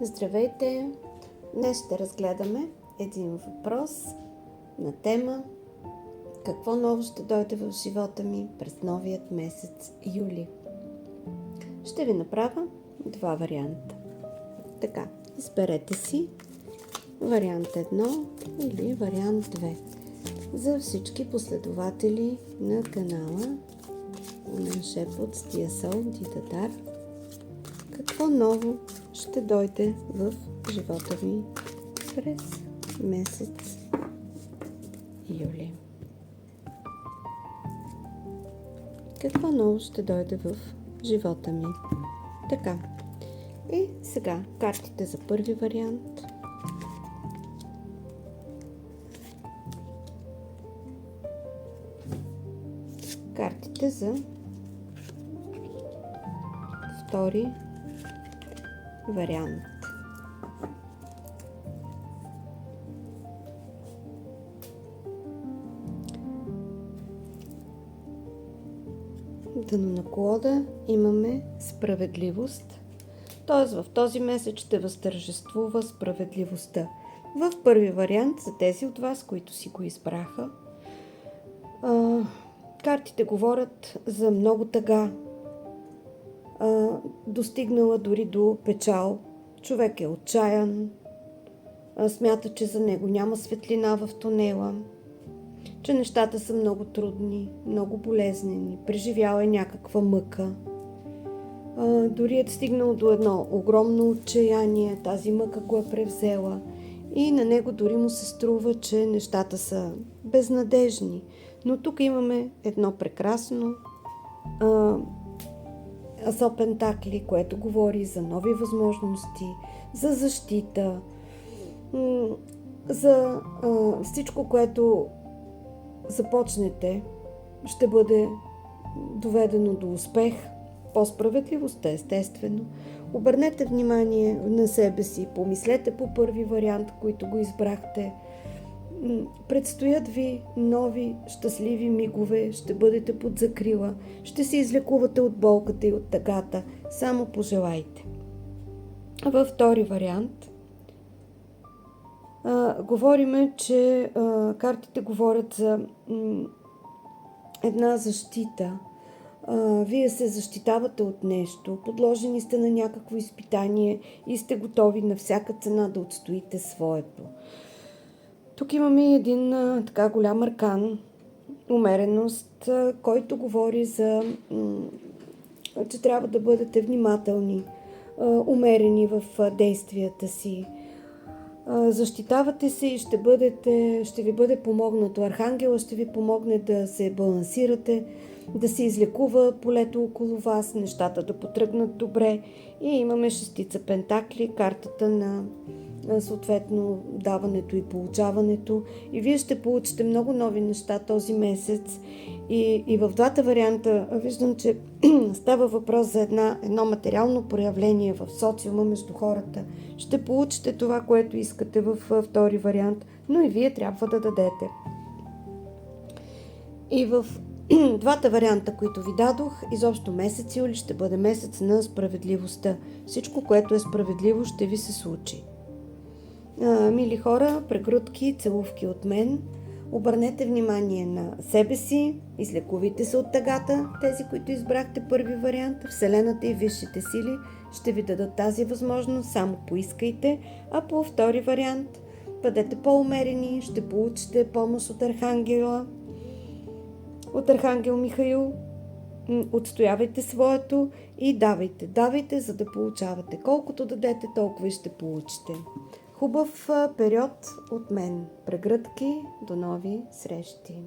Здравейте! Днес ще разгледаме един въпрос на тема какво ново ще дойде в живота ми през новият месец юли. Ще ви направя два варианта. Така, изберете си вариант 1 или вариант 2. За всички последователи на канала Умен Шепот с Тиасол Дитадар, какво ново ще дойде в живота ми през месец юли? Какво ново ще дойде в живота ми? Така. И сега картите за първи вариант. Картите за втори вариант. Дъно на колода имаме справедливост, т.е. в този месец ще възтържествува справедливостта. В първи вариант, за тези от вас, които си го избраха, картите говорят за много тъга, достигнала дори до печал. Човек е отчаян, смята, че за него няма светлина в тунела, че нещата са много трудни, много болезнени, преживял е някаква мъка. Дори е стигнал до едно огромно отчаяние, тази мъка го е превзела и на него дори му се струва, че нещата са безнадежни. Но тук имаме едно прекрасно асо пентакли, което говори за нови възможности, за защита, за всичко, което започнете, ще бъде доведено до успех, по справедливостта, естествено. Обърнете внимание на себе си, помислете по първи вариант, който го избрахте. Предстоят ви нови щастливи мигове, ще бъдете под закрила, ще се излекувате от болката и от тъгата. Само пожелайте. Във втори вариант говориме, че картите говорят за една защита. Вие се защитавате от нещо, подложени сте на някакво изпитание и сте готови на всяка цена да отстоите своето. Тук имаме един така голям аркан, умереност, който говори за, че трябва да бъдете внимателни, умерени в действията си. Защитавате се и ще ви бъде помогнато. Архангела ще ви помогне да се балансирате, да се излекува полето около вас, нещата да потръгнат добре. И имаме шестица пентакли, картата на съответно даването и получаването. И вие ще получите много нови неща този месец. И в двата варианта виждам, че става въпрос за едно материално проявление в социума между хората. Ще получите това, което искате в втори вариант, но и вие трябва да дадете. И в двата варианта, които ви дадох, изобщо месец юли ще бъде месец на справедливостта. Всичко, което е справедливо, ще ви се случи. Мили хора, прегрудки, целувки от мен. Обърнете внимание на себе си, излекувайте се от тъгата, тези, които избрахте първи вариант. Вселената и висшите сили ще ви дадат тази възможност, само поискайте. А по втори вариант, бъдете по-умерени, ще получите помощ от Архангела, от Архангел Михаил. Отстоявайте своето и давайте. Давайте, за да получавате. Колкото дадете, толкова и ще получите. Хубав период от мен. Прегръдки, до нови срещи!